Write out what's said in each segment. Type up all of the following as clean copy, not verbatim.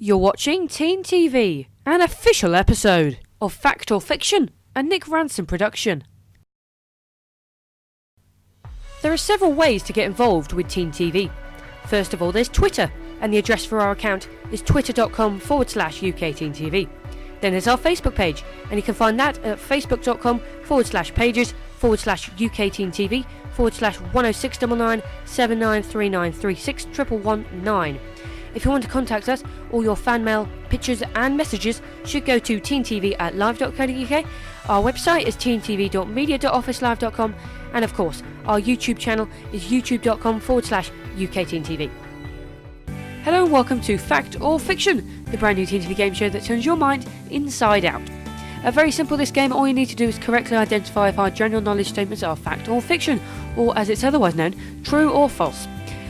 You're watching Teen TV, an official episode of Fact or Fiction, a Nick Ransom production. There are several ways to get involved with Teen TV. First of all, there's Twitter, and the address for our account is twitter.com/UKTeenTV. Then there's our Facebook page, and you can find that at facebook.com/pages/UKTeenTV/106997939361119. If you want to contact us, all your fan mail, pictures and messages should go to teentv@live.co.uk. Our website is teentv.media.officelive.com, and of course, our YouTube channel is youtube.com/UKTeenTV. Hello and welcome to Fact or Fiction, the brand new Teen TV game show that turns your mind inside out. Very simple, this game, all you need to do is correctly identify if our general knowledge statements are fact or fiction, or as it's otherwise known, true or false.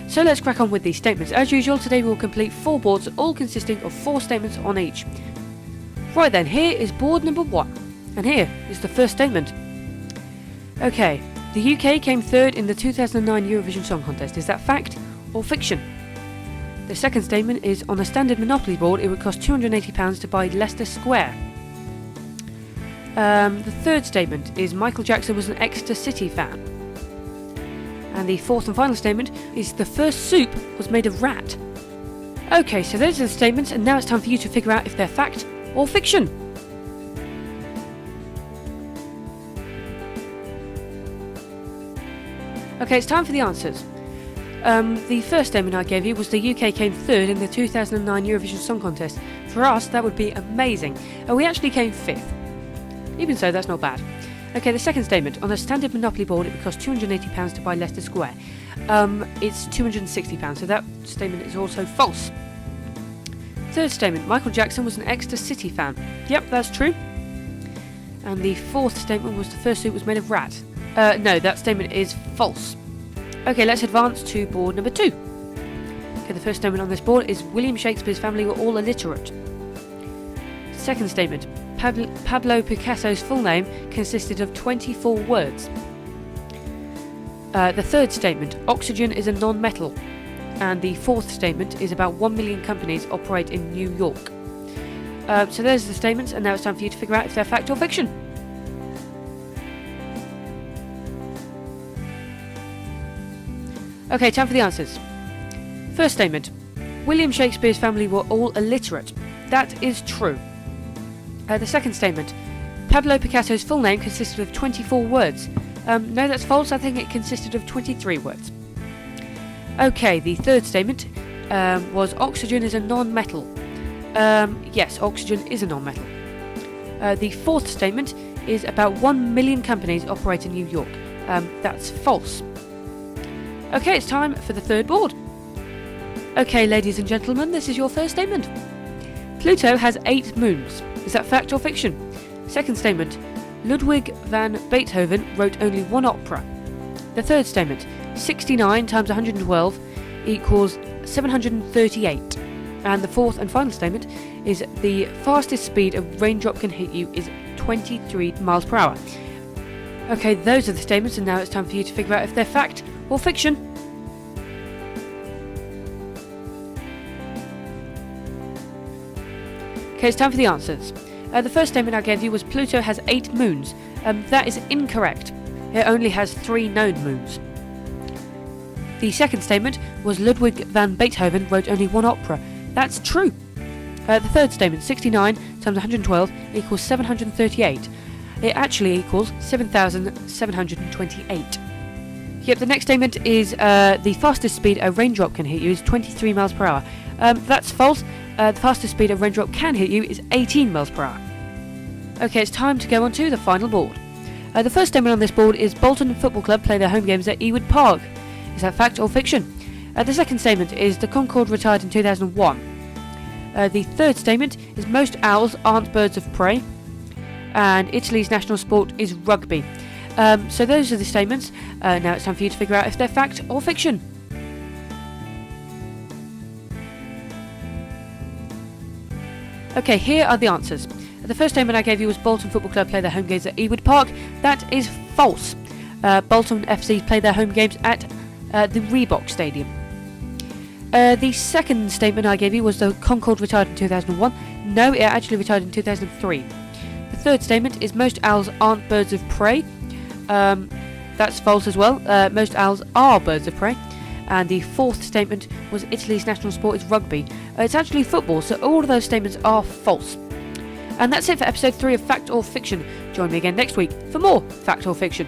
So let's crack on with these statements. As usual, today we'll complete 4 boards, all consisting of 4 statements on each. Right then, here is board number 1, and here is the first statement. Okay, the UK came third in the 2009 Eurovision Song Contest. Is that fact or fiction? The second statement is, on a standard Monopoly board, it would cost £280 to buy Leicester Square. The third statement is, Michael Jackson was an Exeter City fan. And the fourth and final statement is, the first soup was made of rat. Okay, so those are the statements, and now it's time for you to figure out if they're fact or fiction. Okay, it's time for the answers. The first statement I gave you was the UK came third in the 2009 Eurovision Song Contest. For us, that would be amazing. And we actually came 5th. Even so, that's not bad. Okay, the second statement. On a standard Monopoly board, it would cost £280 to buy Leicester Square. It's £260, so that statement is also false. Third statement. Michael Jackson was an Exeter City fan. Yep, that's true. And the fourth statement was the first suit was made of rat. No, that statement is false. Okay, let's advance to board number 2. Okay, the first statement on this board is, William Shakespeare's family were all illiterate. Second statement. Pablo Picasso's full name consisted of 24 words. The third statement, oxygen is a non-metal. And the fourth statement is, about 1 million companies operate in New York. So there's the statements, and now it's time for you to figure out if they're fact or fiction. Okay, time for the answers. First statement, William Shakespeare's family were all illiterate. That is true. The second statement, Pablo Picasso's full name consisted of 24 words. No, that's false. I think it consisted of 23 words. Okay, the third statement was, oxygen is a non-metal. Yes, oxygen is a non-metal. The fourth statement is, about 1 million companies operate in New York. That's false. Okay, it's time for the third board. Okay, ladies and gentlemen, this is your first statement. Pluto has 8 moons. Is that fact or fiction? Second statement, Ludwig van Beethoven wrote only 1 opera. The third statement, 69 times 112 equals 738. And the fourth and final statement is, the fastest speed a raindrop can hit you is 23 miles per hour. Okay, those are the statements, and now it's time for you to figure out if they're fact or fiction. Okay, it's time for the answers. The first statement I gave you was, Pluto has 8 moons. That is incorrect. It only has 3 known moons. The second statement was, Ludwig van Beethoven wrote only 1 opera. That's true. The third statement, 69 times 112 equals 738. It actually equals 7,728. Yep, the next statement is, the fastest speed a raindrop can hit you is 23 miles per hour. That's false. The fastest speed a raindrop can hit you is 18 miles per hour. Okay, it's time to go on to the final board. The first statement on this board is, Bolton Football Club play their home games at Ewood Park. Is that fact or fiction? The second statement is, the Concorde retired in 2001. The third statement is, most owls aren't birds of prey. And Italy's national sport is rugby. So those are the statements. Now it's time for you to figure out if they're fact or fiction. Okay, here are the answers. The first statement I gave you was, Bolton Football Club play their home games at Ewood Park. That is false. Bolton FC play their home games at the Reebok Stadium. The second statement I gave you was the Concorde retired in 2001. No, it actually retired in 2003. The third statement is most owls aren't birds of prey. That's false as well. Most owls are birds of prey. And the fourth statement was Italy's national sport is rugby. It's actually football, so all of those statements are false. And that's it for episode 3 of Fact or Fiction. Join me again next week for more Fact or Fiction.